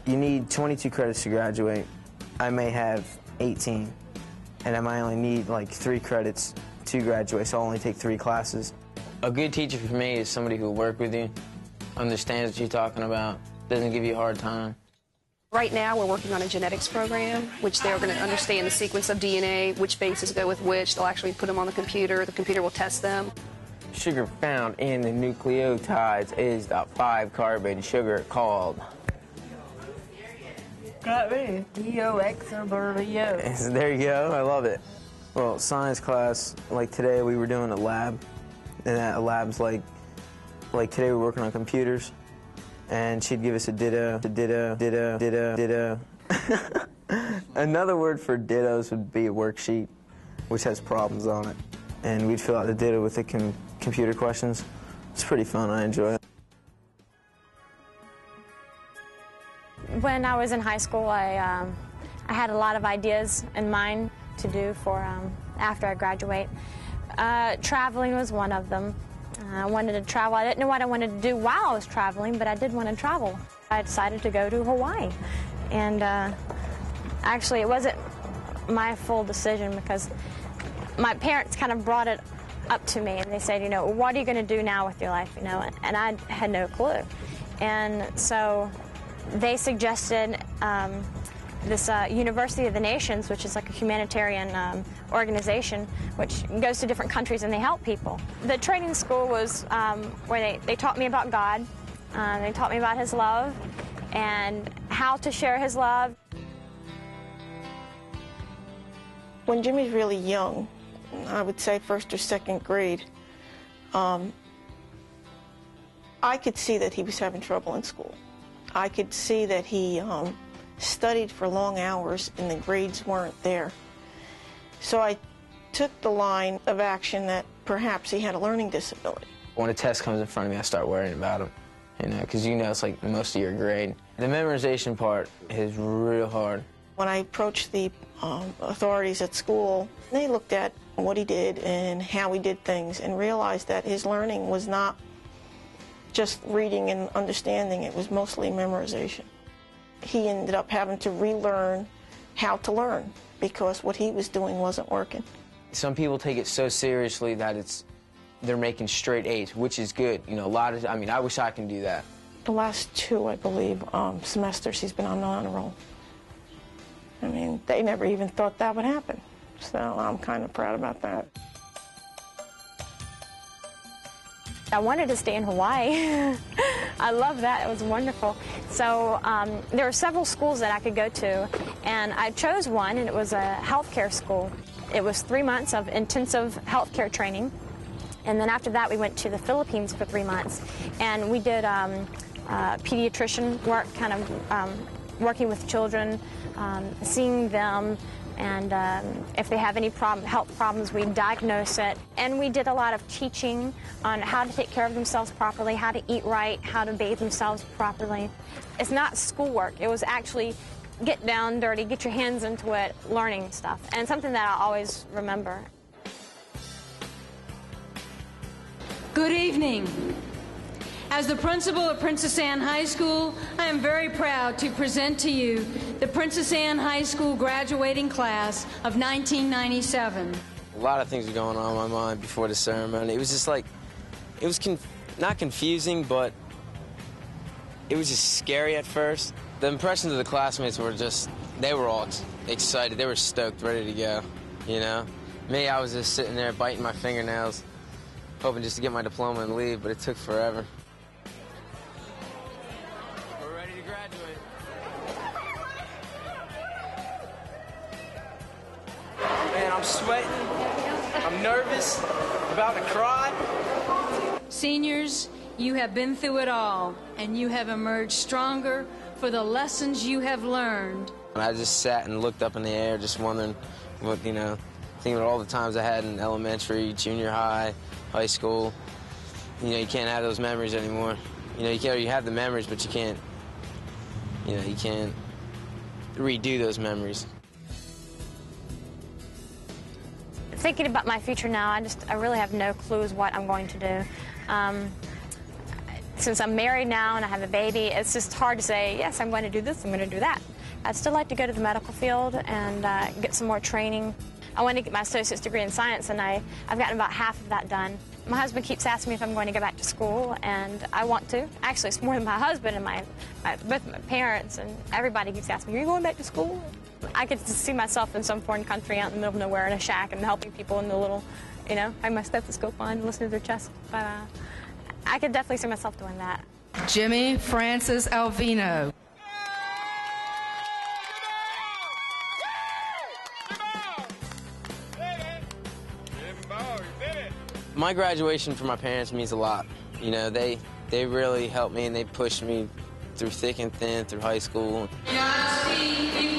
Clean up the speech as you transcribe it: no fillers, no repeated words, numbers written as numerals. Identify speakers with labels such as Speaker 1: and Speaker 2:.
Speaker 1: You need 22 credits to graduate. I may have 18, and I might only need like 3 credits to graduate, so I'll only take 3 classes. A good teacher for me is somebody who will work with you, understands what you're talking about, doesn't give you a hard time.
Speaker 2: Right now, we're working on a genetics program, which they're going to understand the sequence of DNA, which bases go with which. They'll actually put them on the computer will test them.
Speaker 1: Sugar found in the nucleotides is the 5-carbon sugar called... Got me. There you go. I love it. Well, science class, like today we were doing a lab, and that lab's like today we're working on computers, and she'd give us a ditto. Another word for dittos would be a worksheet, which has problems on it, and we'd fill out the ditto with the computer questions. It's pretty fun. I enjoy it.
Speaker 3: When I was in high school, I had a lot of ideas in mind to do for after I graduate. Traveling was one of them. I wanted to travel. I didn't know what I wanted to do while I was traveling, but I did want to travel. I decided to go to Hawaii. And actually, it wasn't my full decision because my parents kind of brought it up to me, and they said, you know, what are you going to do now with your life, you know? And I had no clue. And so they suggested this University of the Nations, which is like a humanitarian organization, which goes to different countries and they help people. The training school was where they taught me about God, they taught me about His love and how to share His love.
Speaker 4: When Jimmy's really young, I would say 1st or 2nd grade, I could see that he was having trouble in school. I could see that he studied for long hours and the grades weren't there. So I took the line of action that perhaps he had a learning disability.
Speaker 1: When a test comes in front of me, I start worrying about him, you know, because you know it's like most of your grade. The memorization part is real hard.
Speaker 4: When I approached the authorities at school, they looked at what he did and how he did things and realized that his learning was not just reading and understanding, it was mostly memorization. He ended up having to relearn how to learn because what he was doing wasn't working.
Speaker 1: Some people take it so seriously that they're making straight A's, which is good. You know, I wish I can do that.
Speaker 4: The last 2, I believe, semesters he's been on the honor roll. I mean, they never even thought that would happen. So I'm kind of proud about that.
Speaker 3: I wanted to stay in Hawaii. I love that. It was wonderful. So there were several schools that I could go to, and I chose one, and it was a healthcare school. It was 3 months of intensive healthcare training, and then after that we went to the Philippines for 3 months, and we did pediatrician work, kind of working with children, seeing them, and if they have any health problems, we diagnose it. And we did a lot of teaching on how to take care of themselves properly, how to eat right, how to bathe themselves properly. It's not schoolwork. It was actually get down dirty, get your hands into it, learning stuff. And something that I'll always remember.
Speaker 5: Good evening. As the principal of Princess Anne High School, I am very proud to present to you the Princess Anne High School graduating class of 1997.
Speaker 1: A lot of things were going on in my mind before the ceremony. It was just like, it was not confusing, but it was just scary at first. The impressions of the classmates were just, they were all excited. They were stoked, ready to go, you know? Me, I was just sitting there biting my fingernails, hoping just to get my diploma and leave, but it took forever. I'm sweating, I'm nervous, about to cry.
Speaker 5: Seniors, you have been through it all, and you have emerged stronger for the lessons you have learned.
Speaker 1: I just sat and looked up in the air, just wondering what, you know, thinking of all the times I had in elementary, junior high, high school. You know, you can't have those memories anymore. You know, you have the memories, but you can't redo those memories.
Speaker 3: Thinking about my future now, I really have no clues what I'm going to do. Since I'm married now and I have a baby, it's just hard to say, yes, I'm going to do this, I'm going to do that. I'd still like to go to the medical field and get some more training. I want to get my associate's degree in science, and I've gotten about half of that done. My husband keeps asking me if I'm going to go back to school, and I want to. Actually, it's more than my husband and both my parents, and everybody keeps asking me, are you going back to school? I could see myself in some foreign country out in the middle of nowhere in a shack and helping people in the little, having my stethoscope on and listening to their chest. But I could definitely see myself doing that.
Speaker 6: Jimmy Francis Alvino.
Speaker 1: My graduation for my parents means a lot. They really helped me and they pushed me through thick and thin through high school.
Speaker 5: Godspeed,